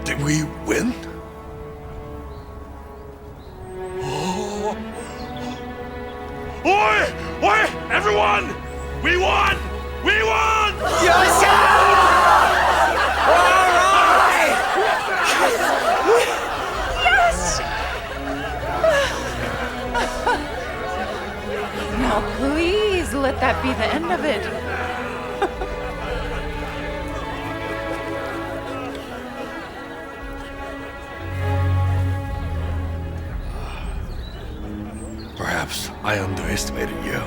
Did we win? Oh. Oi! Oi! Everyone! We won! We won! Now please let that be the end of it. Perhaps I underestimated you.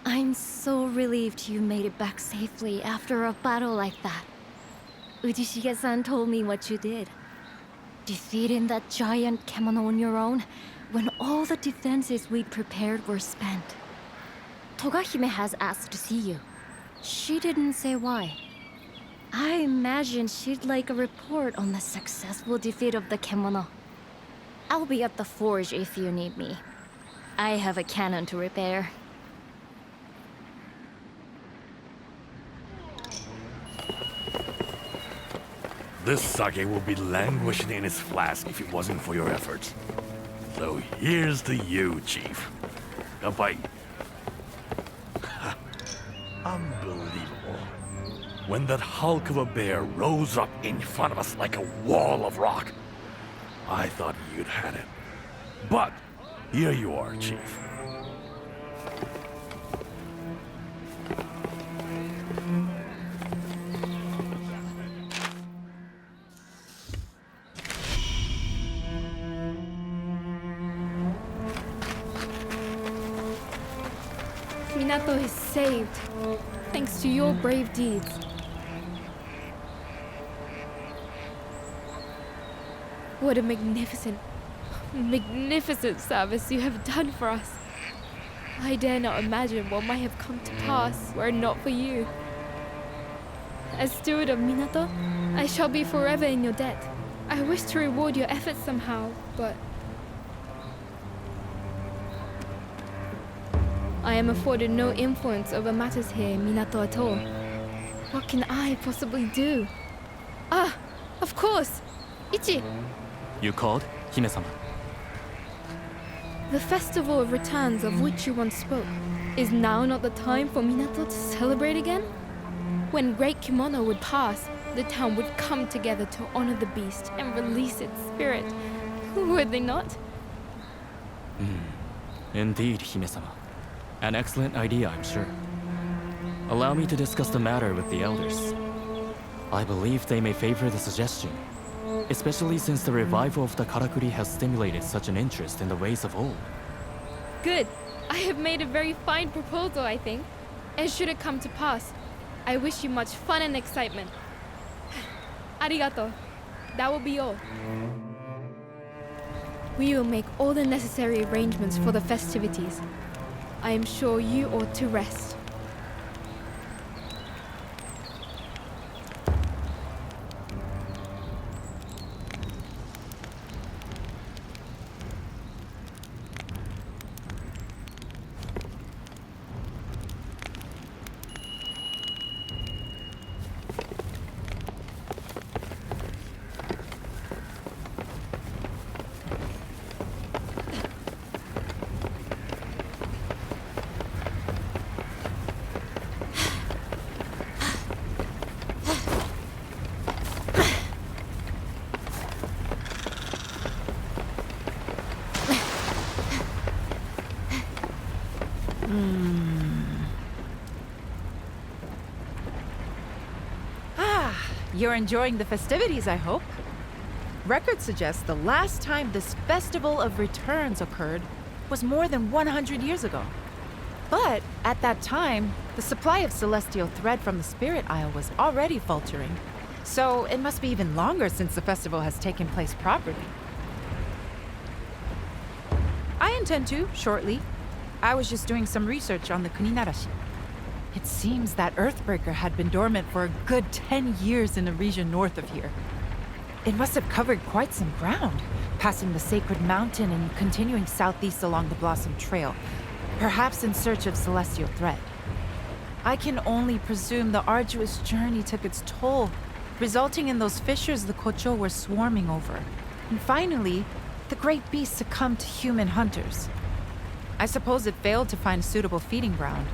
I'm so relieved you made it back safely after a battle like that. Ujishige-san told me what you did. Defeating that giant kemono on your own when all the defenses we'd prepared were spent. Togahime has asked to see you. She didn't say why. I imagine she'd like a report on the successful defeat of the kemono. I'll be at the forge if you need me. I have a cannon to repair. This sake will be languishing in its flask if it wasn't for your efforts. So here's to you, Chief. Kanpai. Unbelievable. When that hulk of a bear rose up in front of us like a wall of rock, I thought you'd had it. But here you are, Chief. Minato is saved, thanks to your brave deeds. What a magnificent service you have done for us. I dare not imagine what might have come to pass were it not for you. As steward of Minato, I shall be forever in your debt. I wish to reward your efforts somehow, but I am afforded no influence over matters here in Minato at all. What can I possibly do? Ah, of course! Ichi! You called, Hime-sama? The festival of returns of which you once spoke. Is now not the time for Minato to celebrate again? When Great Kimono would pass, the town would come together to honor the beast and release its spirit. Would they not? Indeed, Hime-sama. An excellent idea, I'm sure. Allow me to discuss the matter with the elders. I believe they may favor the suggestion, especially since the revival of the karakuri has stimulated such an interest in the ways of old. Good. I have made a very fine proposal, I think. And should it come to pass, I wish you much fun and excitement. Arigato. That will be all. We will make all the necessary arrangements for the festivities. I am sure you ought to rest. You're enjoying the festivities, I hope. Records suggest the last time this Festival of Returns occurred was more than 100 years ago. But at that time, the supply of celestial thread from the Spirit Isle was already faltering. So it must be even longer since the festival has taken place properly. I intend to, shortly. I was just doing some research on the Kuninarashi. It seems that Earthbreaker had been dormant for a good 10 years in the region north of here. It must have covered quite some ground, passing the Sacred Mountain and continuing southeast along the Blossom Trail, perhaps in search of celestial thread. I can only presume the arduous journey took its toll, resulting in those fissures the Kocho were swarming over. And finally, the great beast succumbed to human hunters. I suppose it failed to find a suitable feeding ground.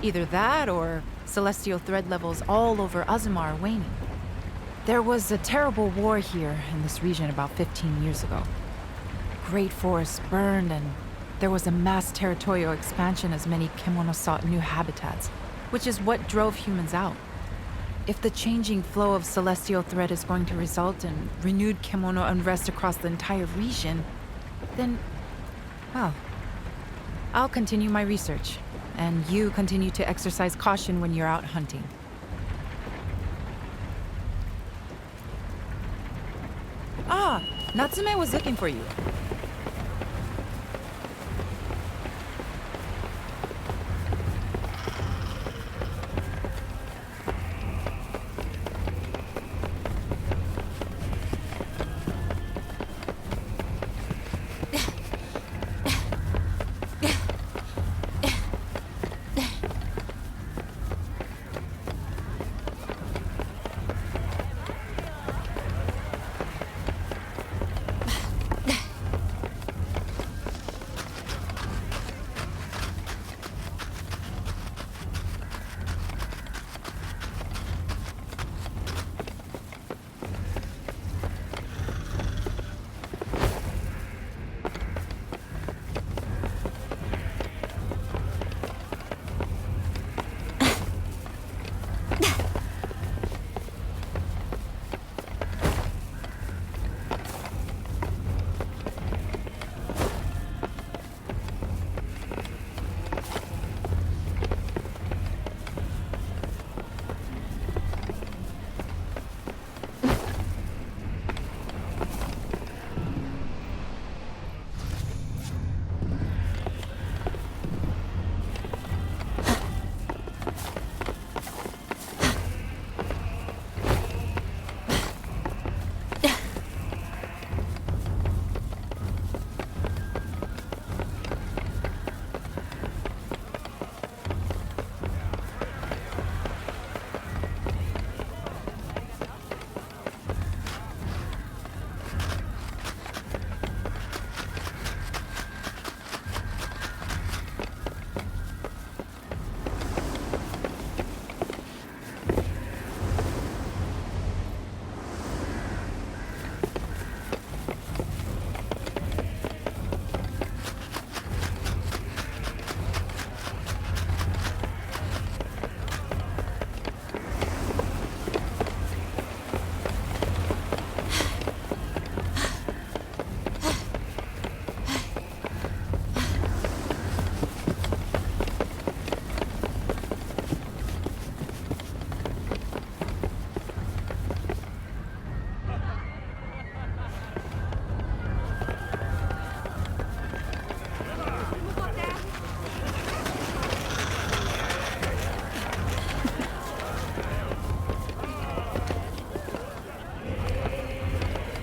Either that or celestial thread levels all over Azuma are waning. There was a terrible war here in this region about 15 years ago. Great forests burned and there was a mass territorial expansion as many Kemono sought new habitats, which is what drove humans out. If the changing flow of celestial thread is going to result in renewed Kemono unrest across the entire region, then, well, I'll continue my research, and you continue to exercise caution when you're out hunting. Ah, Natsume was looking for you.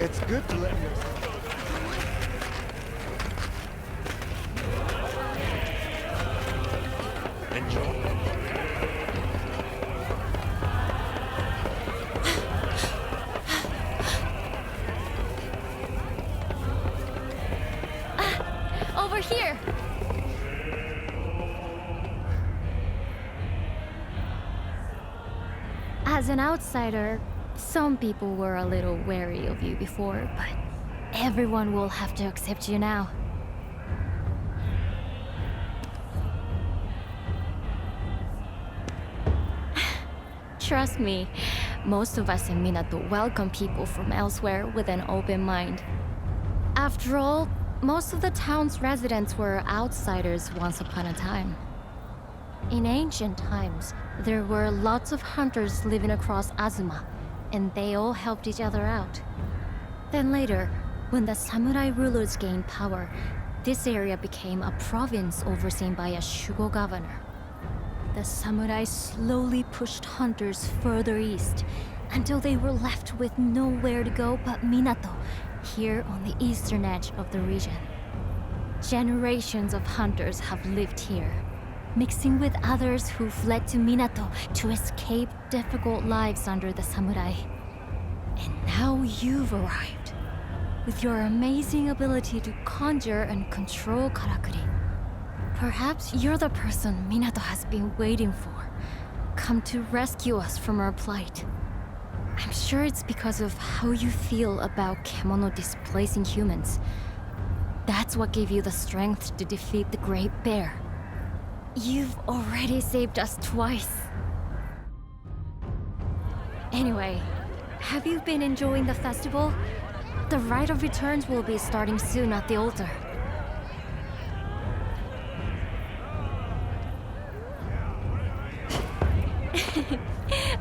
It's good to let yourself. Enjoy. Over here! As an outsider, some people were a little wary of you before, but everyone will have to accept you now. Trust me, most of us in Minato welcome people from elsewhere with an open mind. After all, most of the town's residents were outsiders once upon a time. In ancient times, there were lots of hunters living across Azuma, and they all helped each other out. Then later, when the samurai rulers gained power, this area became a province overseen by a Shugo governor. The samurai slowly pushed hunters further east until they were left with nowhere to go but Minato, here on the eastern edge of the region. Generations of hunters have lived here, mixing with others who fled to Minato to escape difficult lives under the samurai. And now you've arrived, with your amazing ability to conjure and control Karakuri. Perhaps you're the person Minato has been waiting for, come to rescue us from our plight. I'm sure it's because of how you feel about Kemono displacing humans. That's what gave you the strength to defeat the Great Bear. You've already saved us twice. Anyway, have you been enjoying the festival? The Rite of Returns will be starting soon at the altar.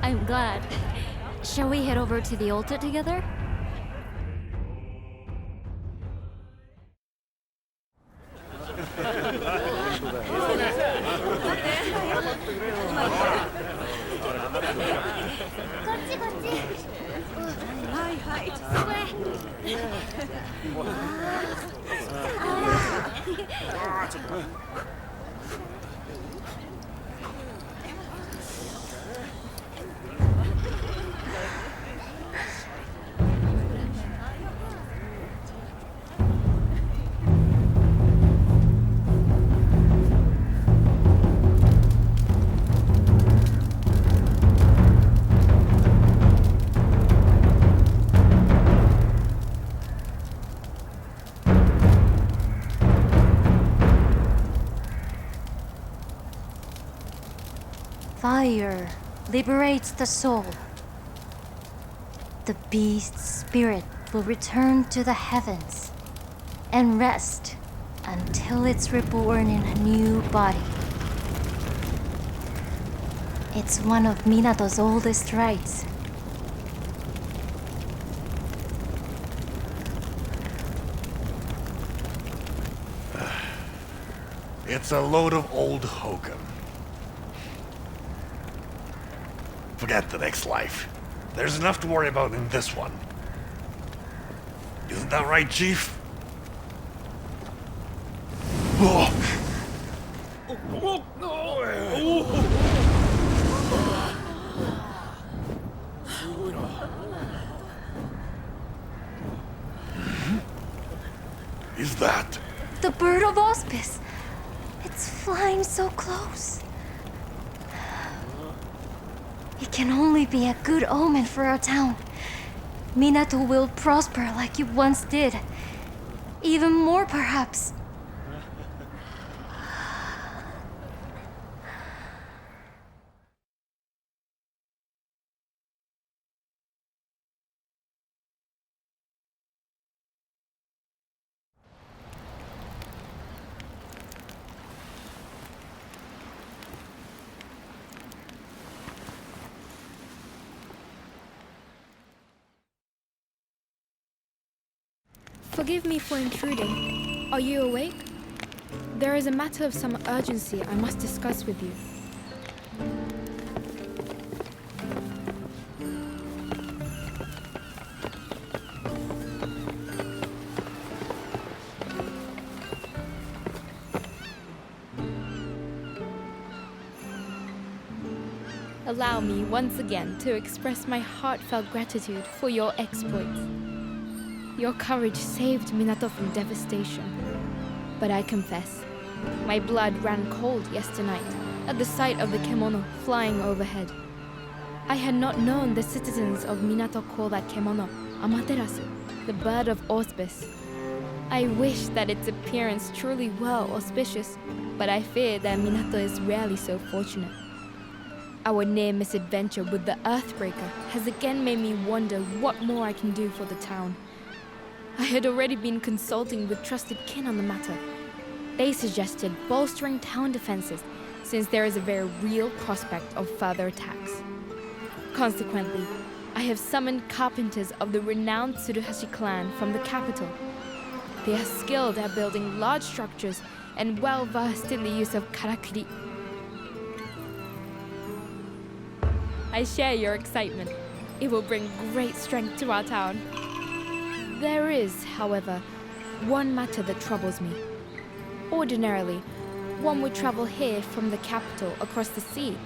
I'm glad. Shall we head over to the altar together? Fire liberates the soul. The beast's spirit will return to the heavens and rest until it's reborn in a new body. It's one of Minato's oldest rites. It's a load of old hokum. Forget the next life. There's enough to worry about in this one. Isn't that right, Chief? Oh. Is that? The bird of auspice. It's flying so close. It can only be a good omen for our town. Minato will prosper like it once did. Even more, perhaps. Forgive me for intruding. Are you awake? There is a matter of some urgency I must discuss with you. Allow me once again to express my heartfelt gratitude for your exploits. Your courage saved Minato from devastation. But I confess, my blood ran cold yesternight at the sight of the kemono flying overhead. I had not known the citizens of Minato call that kemono Amaterasu, the bird of auspice. I wish that its appearance truly were auspicious, but I fear that Minato is rarely so fortunate. Our near misadventure with the Earthbreaker has again made me wonder what more I can do for the town. I had already been consulting with trusted kin on the matter. They suggested bolstering town defenses since there is a very real prospect of further attacks. Consequently, I have summoned carpenters of the renowned Tsuruhashi clan from the capital. They are skilled at building large structures and well versed in the use of karakuri. I share your excitement. It will bring great strength to our town. There is, however, one matter that troubles me. Ordinarily, one would travel here from the capital across the sea,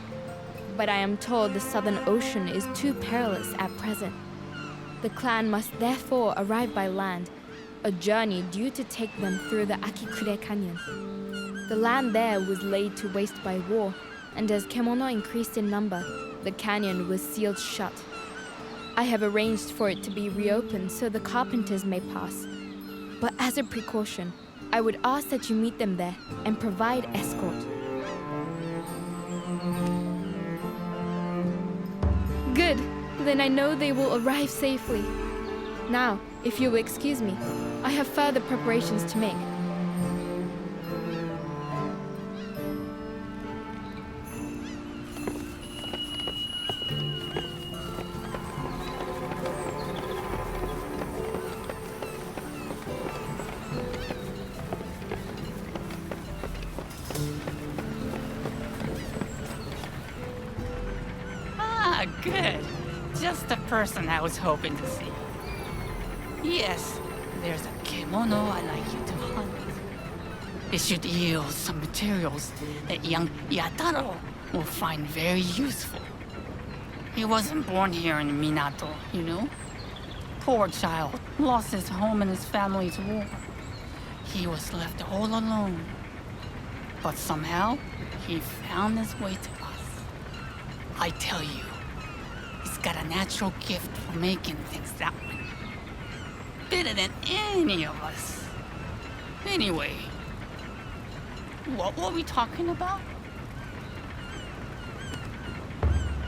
but I am told the Southern Ocean is too perilous at present. The clan must therefore arrive by land, a journey due to take them through the Akikure Canyon. The land there was laid to waste by war, and as kemono increased in number, the canyon was sealed shut. I have arranged for it to be reopened so the carpenters may pass. But as a precaution, I would ask that you meet them there and provide escort. Good. Then I know they will arrive safely. Now, if you will excuse me, I have further preparations to make. Ah, good. Just the person I was hoping to see. Yes, there's a kimono I'd like you to hunt. It should yield some materials that young Yataro will find very useful. He wasn't born here in Minato, you know? Poor child, lost his home and his family to war. He was left all alone. But somehow, he found his way to us. I tell you, he's got a natural gift for making things that way. Better than any of us. Anyway, what were we talking about?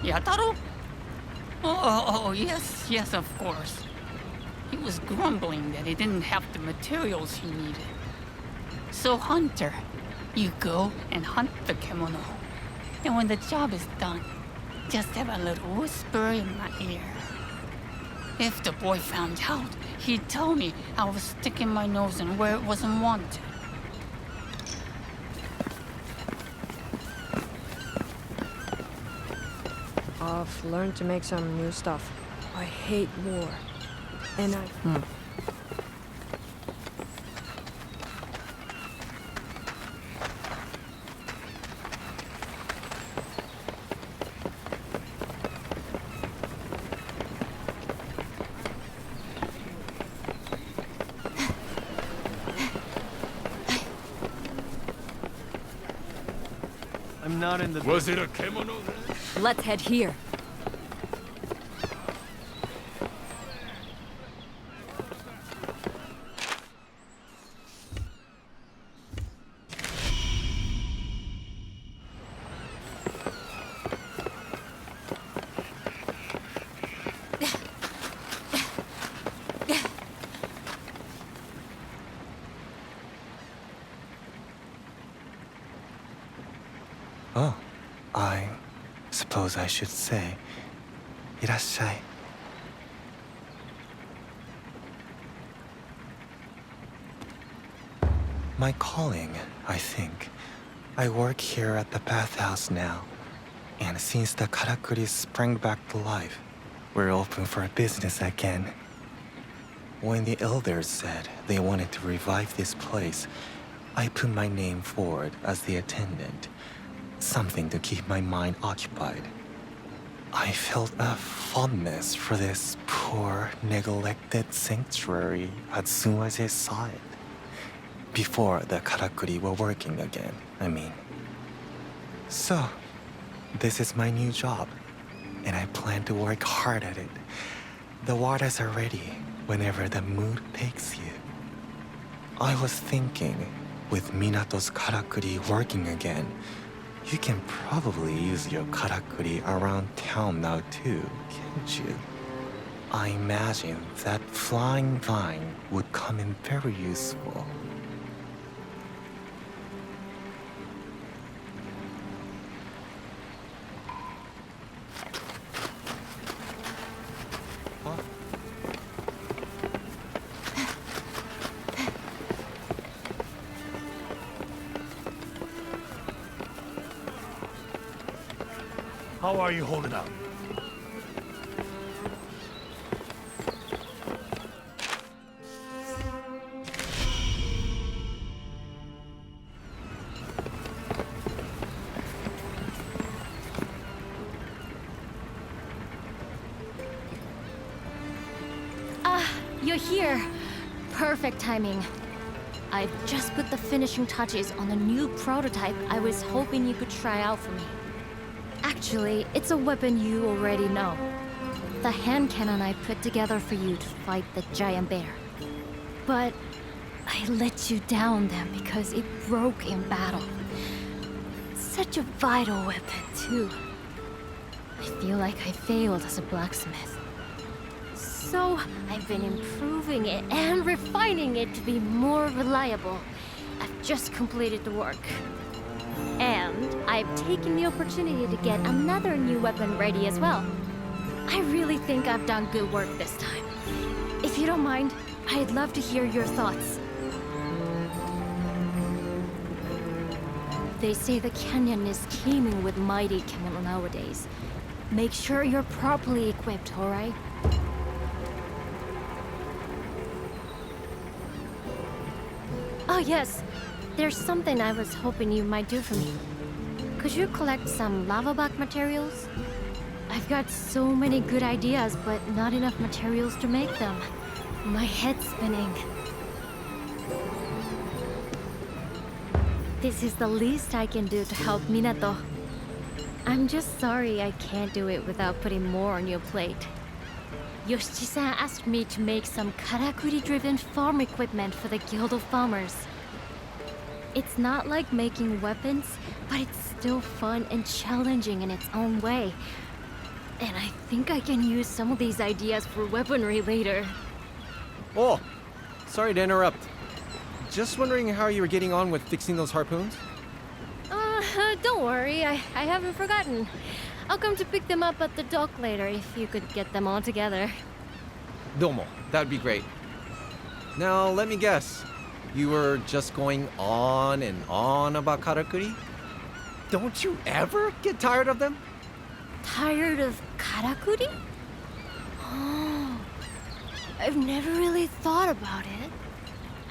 Yataro? Oh, yes, of course. He was grumbling that he didn't have the materials he needed. So, Hunter, you go and hunt the kimono. And when the job is done, just have a little whisper in my ear. If the boy found out, he'd tell me I was sticking my nose in where it wasn't wanted. I've learned to make some new stuff. I hate war. And I... I'm not in the... Was it a kimono then? Let's head here. Oh, I suppose I should say, いらっしゃい. My calling, I think. I work here at the bathhouse now. And since the karakuri sprang back to life, we're open for business again. When the elders said they wanted to revive this place, I put my name forward as the attendant. Something to keep my mind occupied. I felt a fondness for this poor, neglected sanctuary as soon as I saw it. Before the karakuri were working again, I mean. So, this is my new job, and I plan to work hard at it. The waters are ready whenever the mood takes you. I was thinking, with Minato's karakuri working again, You can probably use your karakuri around town now too, can't you? I imagine that flying vine would come in very useful. How are you holding up? You're here. Perfect timing. I've just put the finishing touches on a new prototype I was hoping you could try out for me. Actually, it's a weapon you already know. The hand cannon I put together for you to fight the giant bear. But I let you down then because it broke in battle. Such a vital weapon, too. I feel like I failed as a blacksmith. So I've been improving it and refining it to be more reliable. I've just completed the work. And I've taken the opportunity to get another new weapon ready as well. I really think I've done good work this time. If you don't mind, I'd love to hear your thoughts. They say the canyon is teeming with mighty kemono nowadays. Make sure you're properly equipped, alright? Oh yes, there's something I was hoping you might do for me. Could you collect some lava buck materials? I've got so many good ideas, but not enough materials to make them. My head's spinning. This is the least I can do to help Minato. I'm just sorry I can't do it without putting more on your plate. Yoshichi-san asked me to make some karakuri-driven farm equipment for the Guild of Farmers. It's not like making weapons, but it's still fun and challenging in its own way. And I think I can use some of these ideas for weaponry later. Oh, sorry to interrupt. Just wondering how you were getting on with fixing those harpoons? Don't worry, I haven't forgotten. I'll come to pick them up at the dock later if you could get them all together. Domo, that'd be great. Now, let me guess. You were just going on and on about karakuri? Don't you ever get tired of them? Tired of karakuri? Oh, I've never really thought about it.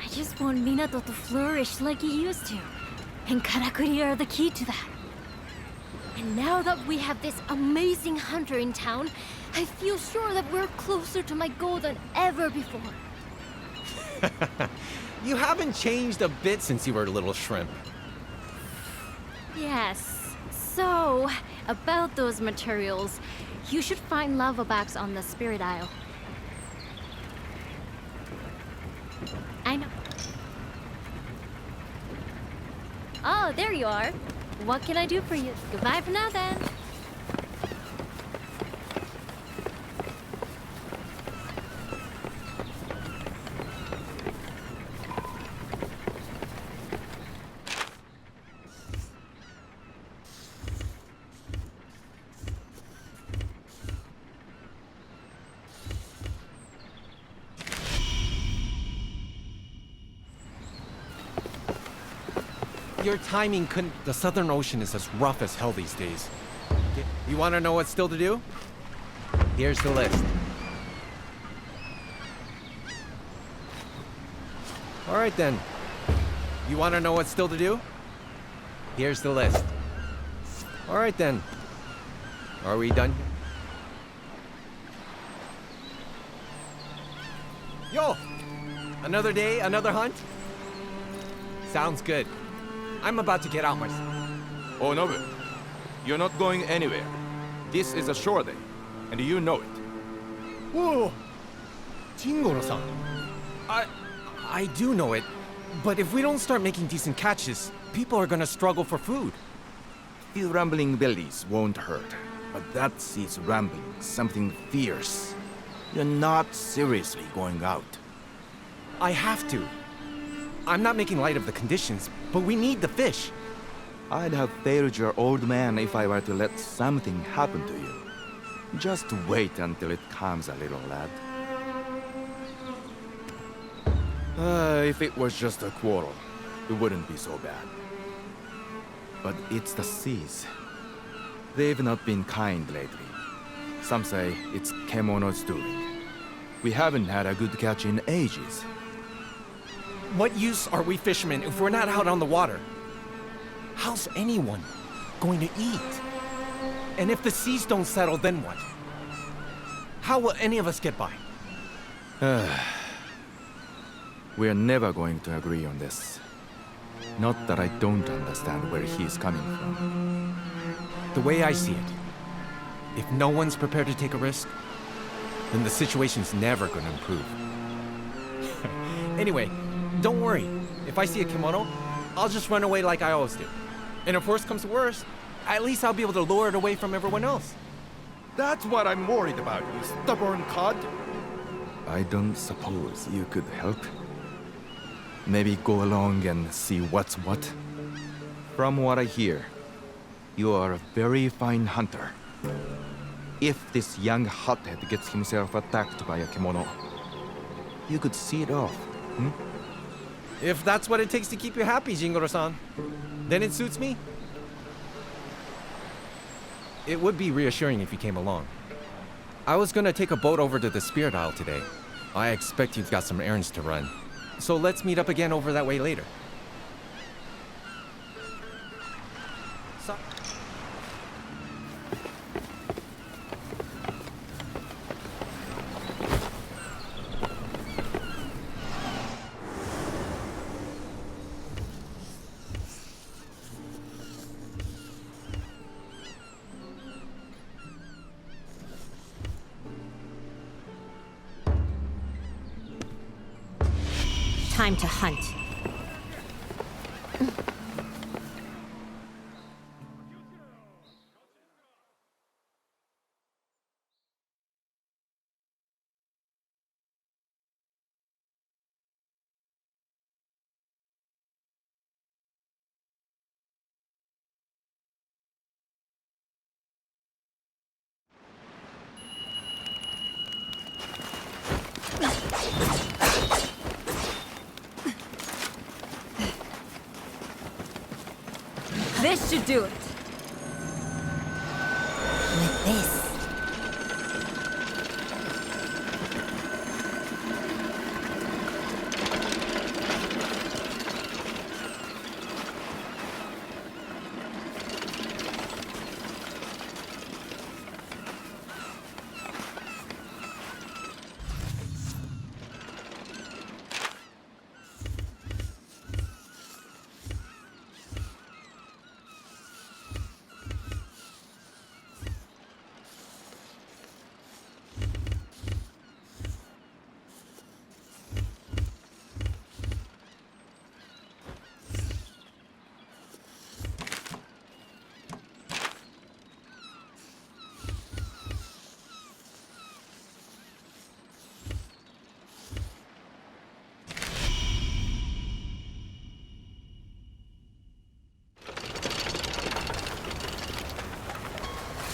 I just want Minato to flourish like he used to. And karakuri are the key to that. And now that we have this amazing hunter in town, I feel sure that we're closer to my goal than ever before. You haven't changed a bit since you were a little shrimp. Yes. So, about those materials, you should find lava backs on the Spirit Isle. I know. Oh, there you are. What can I do for you? Goodbye for now, then. Your timing couldn't... The Southern Ocean is as rough as hell these days. You want to know what's still to do? Here's the list. All right, then. You want to know what's still to do? Here's the list. All right, then. Are we done? Yo! Another day, another hunt? Sounds good. I'm about to get out myself. Oh, Nobu, you're not going anywhere. This is a shore day, and you know it. Whoa! Jingoro-san. I do know it, but if we don't start making decent catches, people are gonna struggle for food. few rumbling bellies won't hurt, but that sea's rumbling something fierce. You're not seriously going out. I have to. I'm not making light of the conditions, but we need the fish. I'd have failed your old man if I were to let something happen to you. Just wait until it calms a little, lad. If it was just a quarrel, it wouldn't be so bad. But it's the seas. They've not been kind lately. Some say it's Kemono's doing. We haven't had a good catch in ages. What use are we fishermen if we're not out on the water? How's anyone going to eat? And if the seas don't settle, then what? How will any of us get by? We're never going to agree on this. Not that I don't understand where he's coming from. The way I see it, if no one's prepared to take a risk, then the situation's never going to improve. Anyway, don't worry. If I see a kimono, I'll just run away like I always do. And if worse comes to worse, at least I'll be able to lure it away from everyone else. That's what I'm worried about, you stubborn cod. I don't suppose you could help. Maybe go along and see what's what. From what I hear, you are a very fine hunter. If this young hothead gets himself attacked by a kimono, you could see it off, hmm? If that's what it takes to keep you happy, Jingoro-san, then it suits me. It would be reassuring if you came along. I was gonna take a boat over to the Spirit Isle today. I expect you've got some errands to run. So let's meet up again over that way later. Time to hunt. This should do it. With this.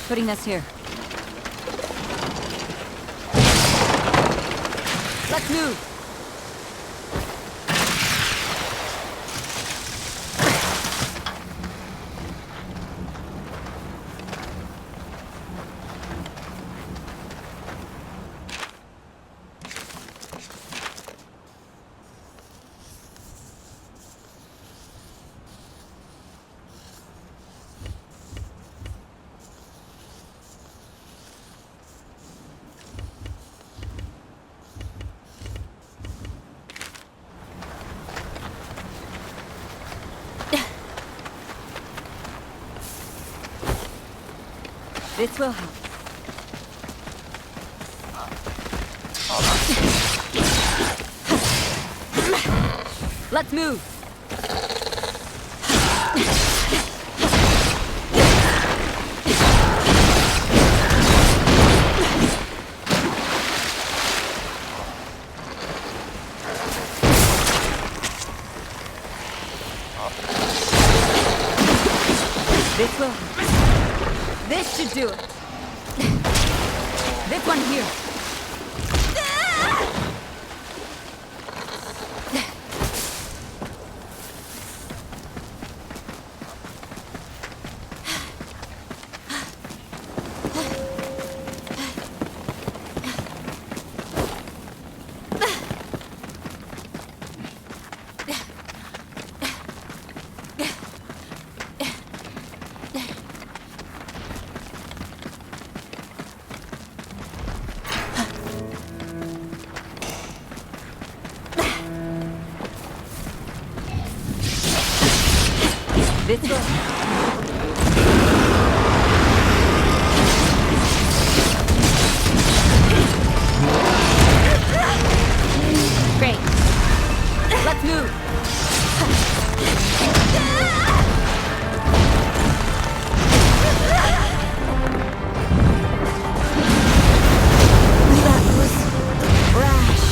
Putting this here. Let's move! This will help. Let's move. This will. This should do it. This one here. This will. Great. Let's move. That was rash.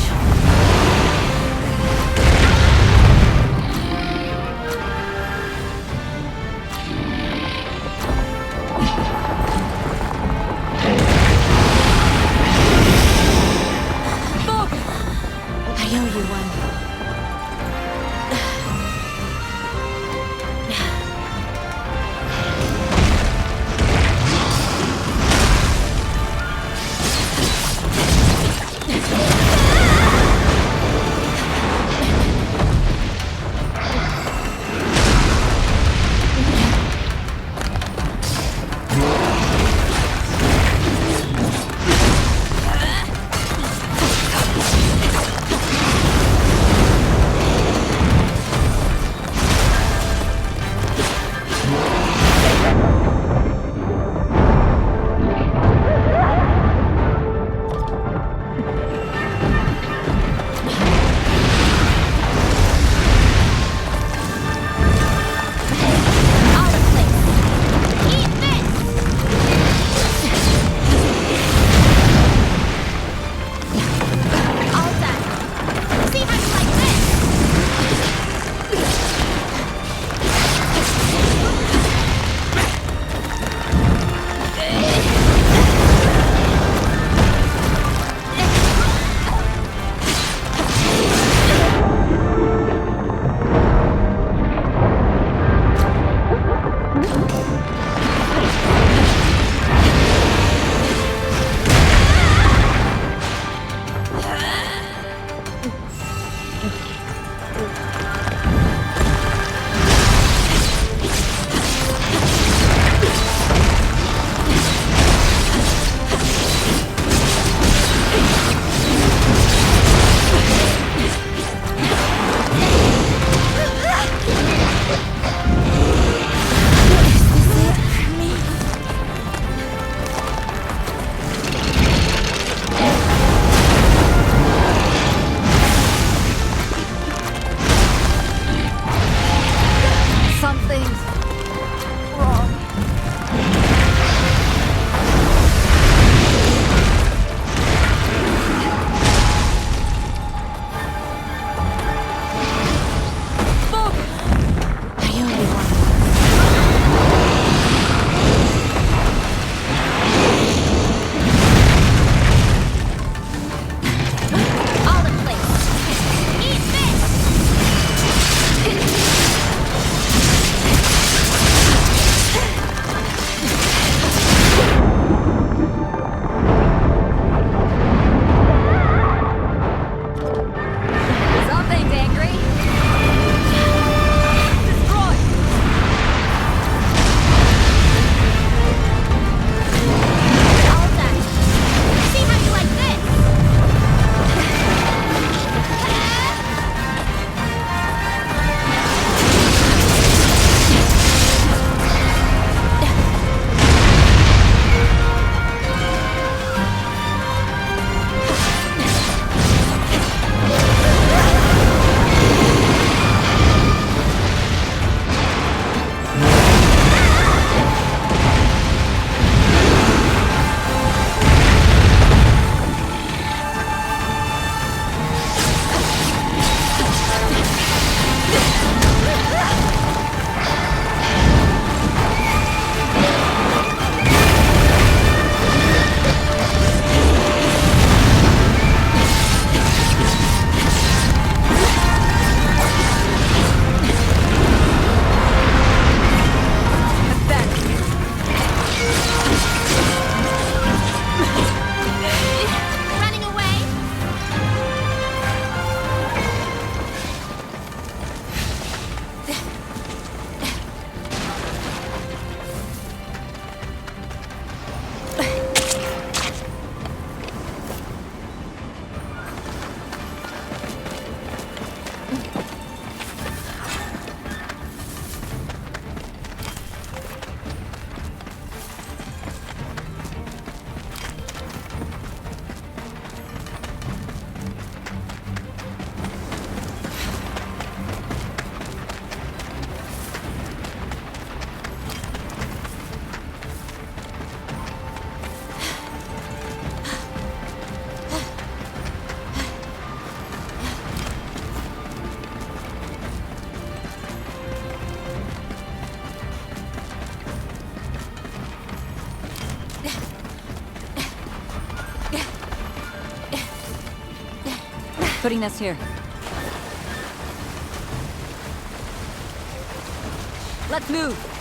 I owe you one. Putting this here. Let's move!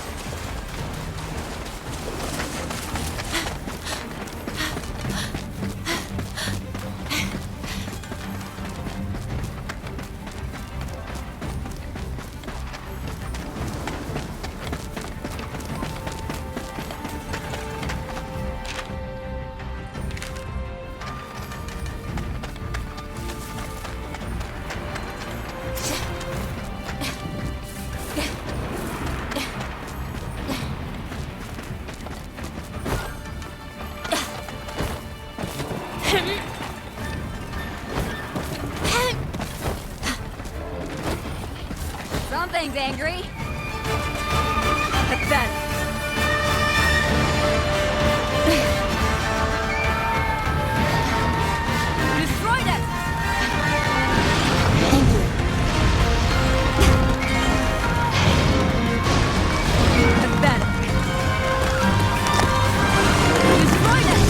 Something's angry. Pathetic. You destroyed it! Thank you. Pathetic. You destroyed it!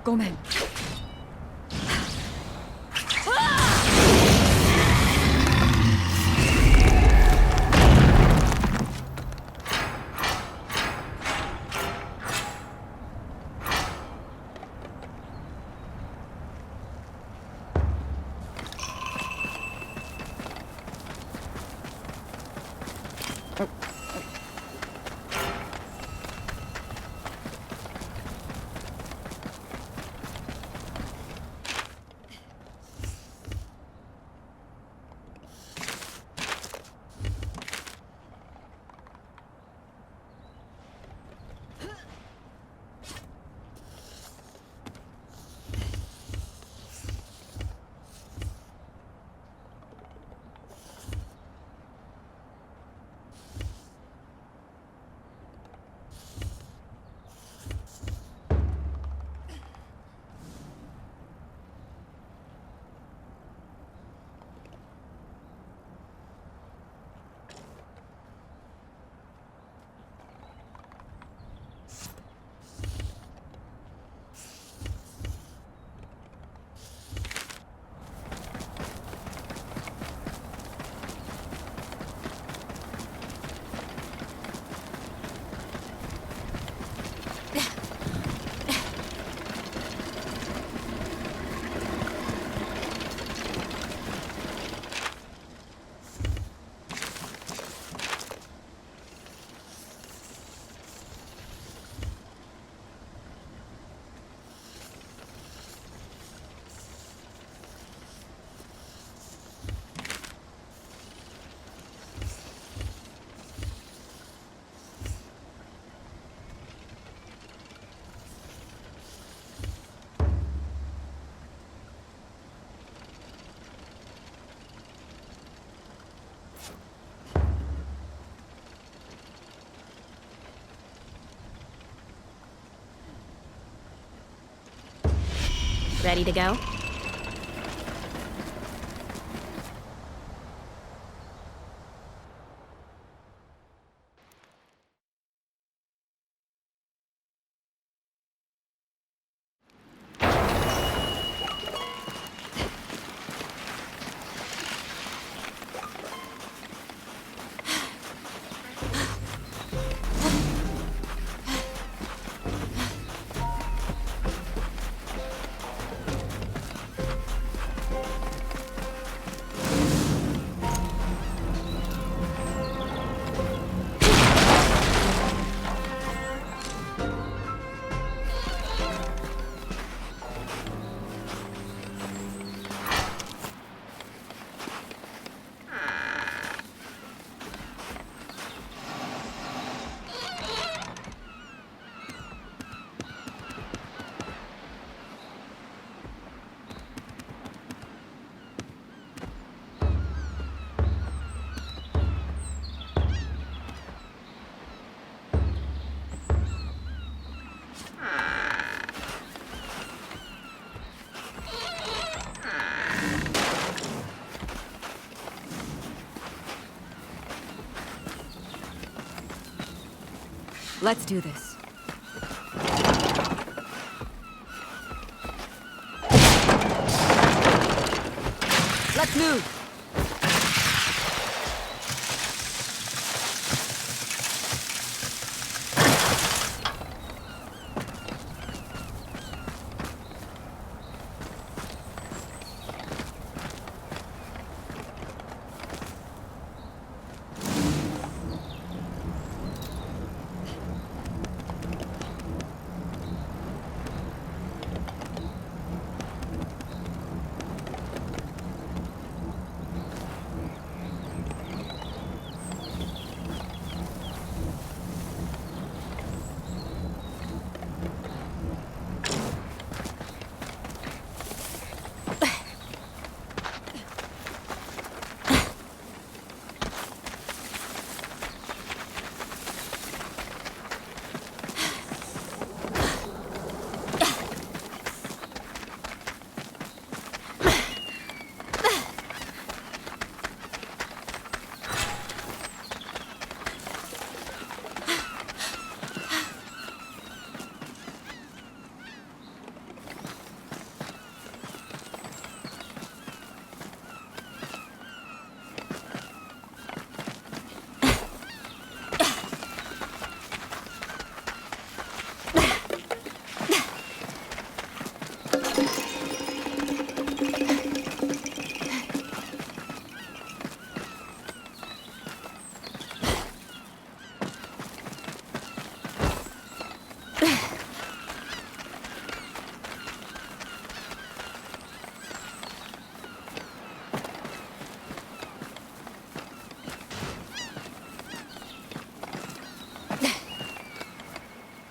Gomen. Ready to go? Let's do this. Let's move.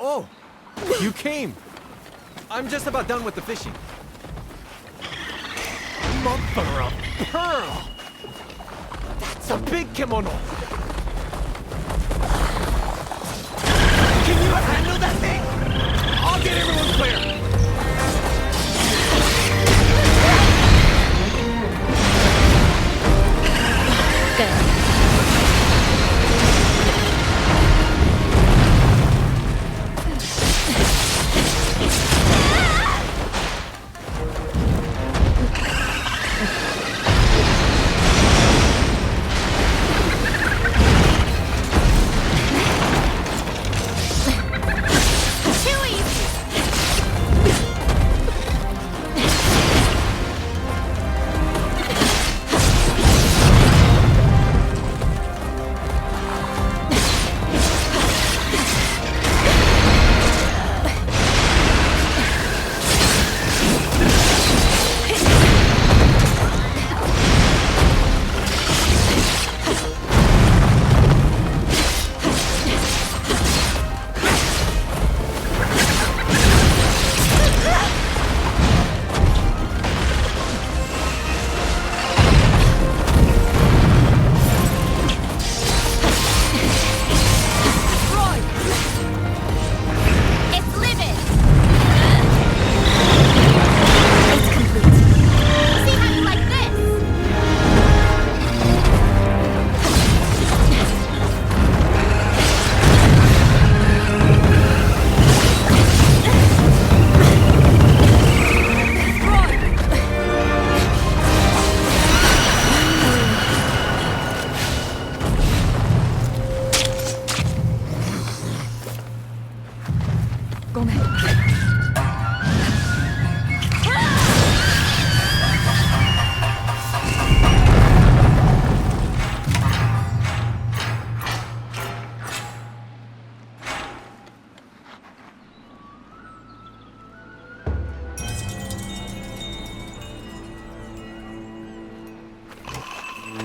Oh, you came. I'm just about done with the fishing. Mother of pearl! That's a big kimono! Can you handle that thing? I'll get everyone clear!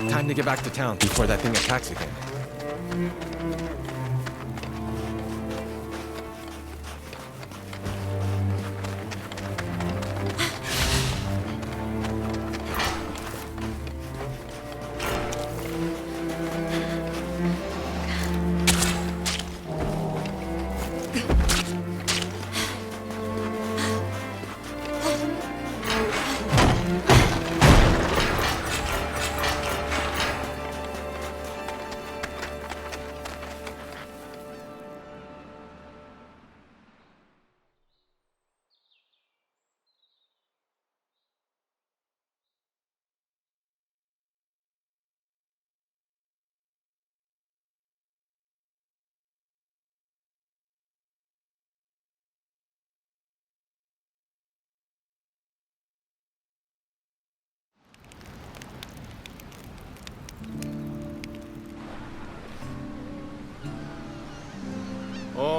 Time to get back to town before that thing attacks again.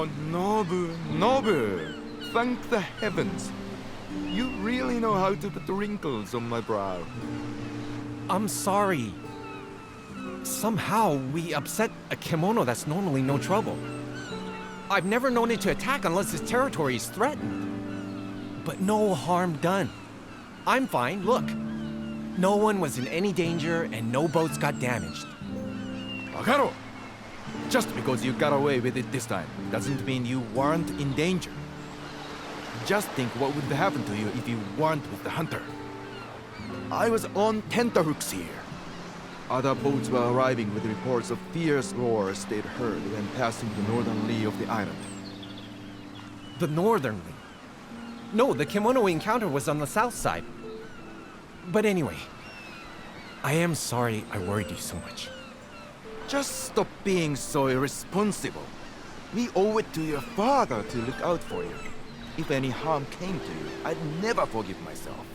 Oh, Nobu, Nobu! Thank the heavens. You really know how to put wrinkles on my brow. I'm sorry. Somehow we upset a kimono that's normally no trouble. I've never known it to attack unless its territory is threatened. But no harm done. I'm fine, look. No one was in any danger and no boats got damaged. Akaro! Just because you got away with it this time doesn't mean you weren't in danger. Just think what would happen to you if you weren't with the hunter. I was on tenterhooks here. Other boats were arriving with reports of fierce roars they'd heard when passing the northern lee of the island. The northern lee? No, the kimono encounter was on the south side. But anyway, I am sorry I worried you so much. Just stop being so irresponsible. We owe it to your father to look out for you. If any harm came to you, I'd never forgive myself.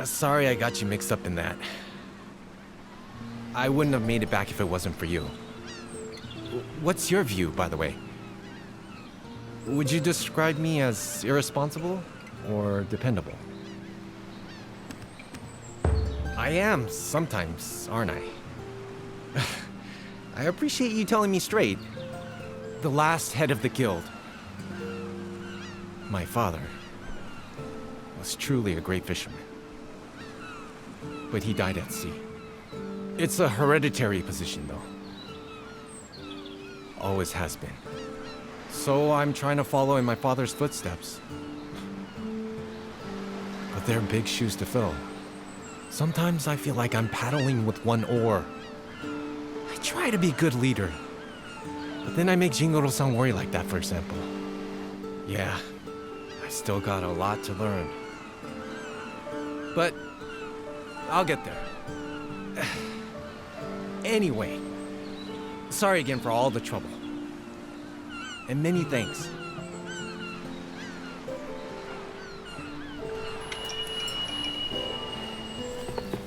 Sorry I got you mixed up in that. I wouldn't have made it back if it wasn't for you. What's your view, by the way? Would you describe me as irresponsible or dependable? I am sometimes, aren't I? I appreciate you telling me straight. The last head of the guild, my father, was truly a great fisherman. But he died at sea. It's a hereditary position, though. Always has been. So I'm trying to follow in my father's footsteps. But they're big shoes to fill. Sometimes I feel like I'm paddling with one oar. I try to be a good leader. But then I make Jingoro-san worry like that, for example. Yeah, I still got a lot to learn. But I'll get there. Anyway, sorry again for all the trouble. And many thanks.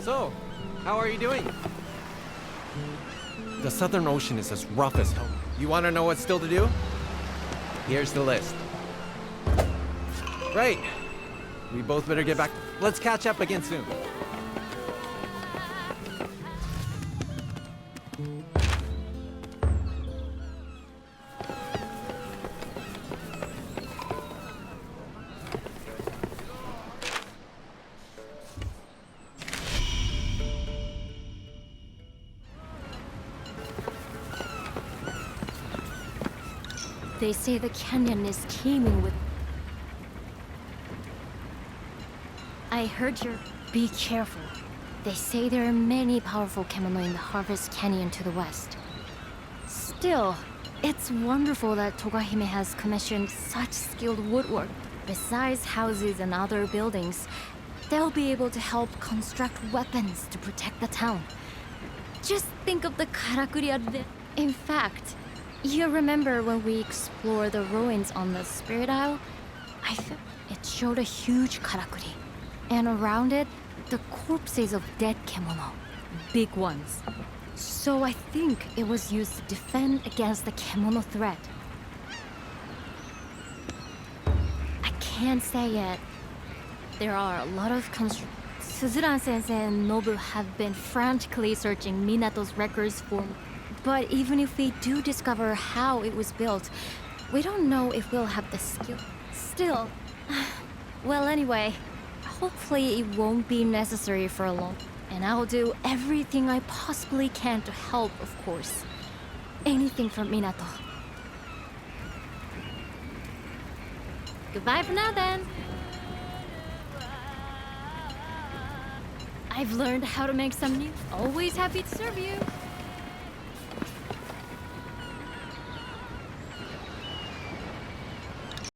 So, how are you doing? The Southern Ocean is as rough as hell. You want to know what's still to do? Here's the list. Right. We both better get back. Let's catch up again soon. They say the canyon is teeming with... I heard you. Be careful. They say there are many powerful kemono in the Harvest Canyon to the west. Still, it's wonderful that Togahime has commissioned such skilled woodwork. Besides houses and other buildings, they'll be able to help construct weapons to protect the town. Just think of the karakuri there. In fact, you remember when we explored the ruins on the Spirit Isle? It showed a huge karakuri. And around it, the corpses of dead kemono. Big ones. So I think it was used to defend against the kemono threat. I can't say yet. There are a lot of Suzuran-sensei and Nobu have been frantically searching Minato's records for... But even if we do discover how it was built, we don't know if we'll have the skill. Still, well, anyway, hopefully it won't be necessary for long. And I'll do everything I possibly can to help, of course. Anything for Minato. Goodbye for now, then. I've learned how to make some new... Always happy to serve you.